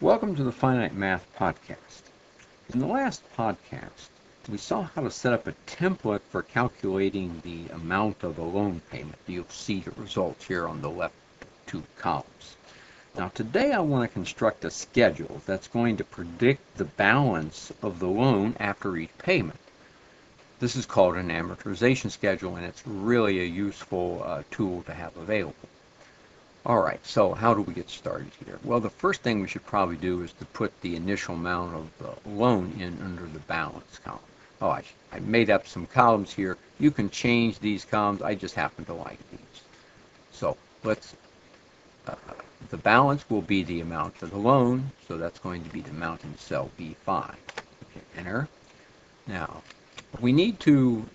Welcome to the Finite Math Podcast. In the last podcast, we saw how to set up a template for calculating the amount of a loan payment. You'll see the results here on the left two columns. Now today I want to construct a schedule that's going to predict the balance of the loan after each payment. This is called an amortization schedule, and it's really a useful tool to have available. All right, so how do we get started here? Well, the first thing we should probably do is to put the initial amount of the loan in under the balance column. Oh, I made up some columns here. You can change these columns. I just happen to like these. So the balance will be the amount of the loan, so that's going to be the amount in cell B5. Okay, enter. Now, we need to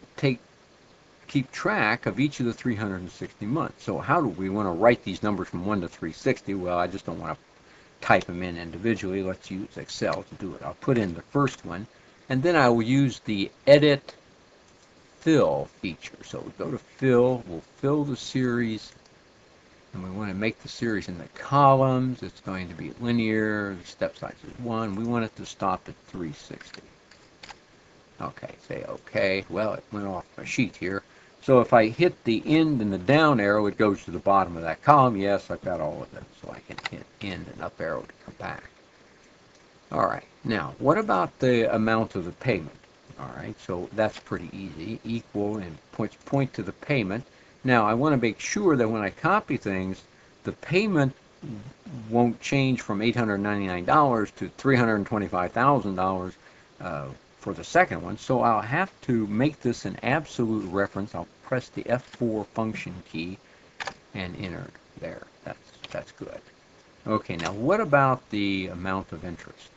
keep track of each of the 360 months. So how do we want to write these numbers from 1 to 360? Well, I just don't want to type them in individually. Let's use Excel to do it. I'll put in the first one, and then I will use the Edit Fill feature. So we go to Fill, we'll fill the series, and we want to make the series in the columns. It's going to be linear. The step size is 1. We want it to stop at 360. Okay, say OK. Well, it went off my sheet here. So if I hit the end and the down arrow, it goes to the bottom of that column. Yes, I've got all of them. So I can hit end and up arrow to come back. All right. Now, what about the amount of the payment? All right. So that's pretty easy. Equal and point to the payment. Now, I want to make sure that when I copy things, the payment won't change from $899 to $325,000 for the second one, so I'll have to make this an absolute reference. I'll press the F4 function key and enter there. That's good. Okay, now what about the amount of interest?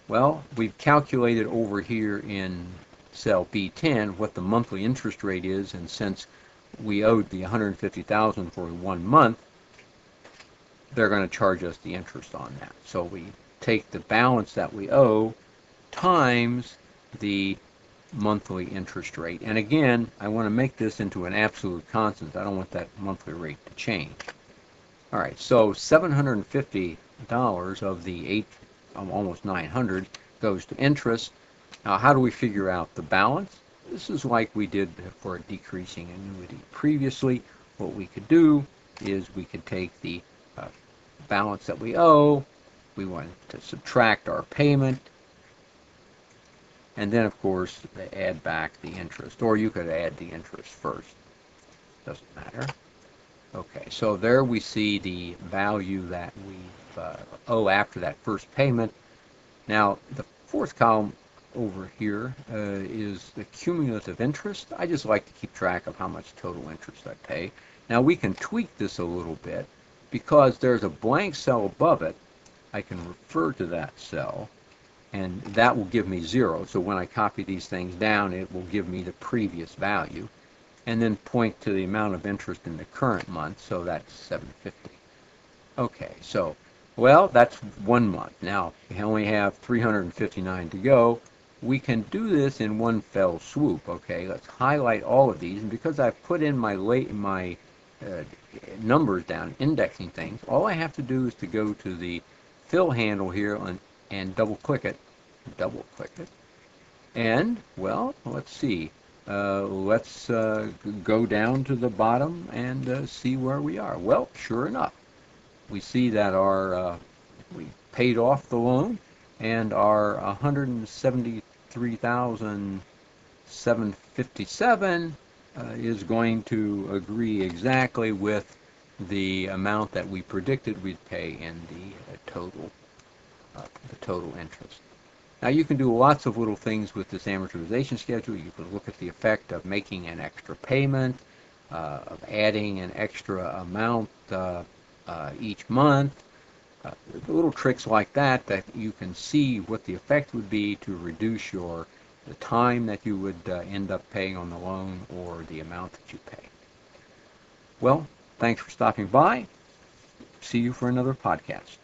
Well, we've calculated over here in cell B10 what the monthly interest rate is, and since we owed the $150,000 for 1 month, they're going to charge us the interest on that. So we take the balance that we owe times the monthly interest rate. And again, I want to make this into an absolute constant. I don't want that monthly rate to change. All right, so $750 of the almost 900 goes to interest. Now, how do we figure out the balance? This is like we did for a decreasing annuity previously. What we could do is we could take the balance that we owe. We want to subtract our payment, and then, of course, add back the interest. Or you could add the interest first. Doesn't matter. Okay, so there we see the value that we owe after that first payment. Now, the fourth column over here is the cumulative interest. I just like to keep track of how much total interest I pay. Now, we can tweak this a little bit. Because there's a blank cell above it, I can refer to that cell, and that will give me 0. So when I copy these things down, it will give me the previous value, and then point to the amount of interest in the current month, so that's $750. Okay, so, well, that's 1 month. Now, we only have 359 to go. We can do this in one fell swoop. Okay, let's highlight all of these, and because I've put in my numbers down, indexing things, all I have to do is to go to the fill handle here and double click it, and, well, let's see, let's go down to the bottom and see where we are. Well, sure enough, we see that we paid off the loan, and our $173,757 is going to agree exactly with the amount that we predicted we'd pay in the total interest. Now, you can do lots of little things with this amortization schedule. You can look at the effect of making an extra payment, of adding an extra amount each month. Little tricks like that you can see what the effect would be to reduce the time that you would end up paying on the loan or the amount that you pay. Well, thanks for stopping by. See you for another podcast.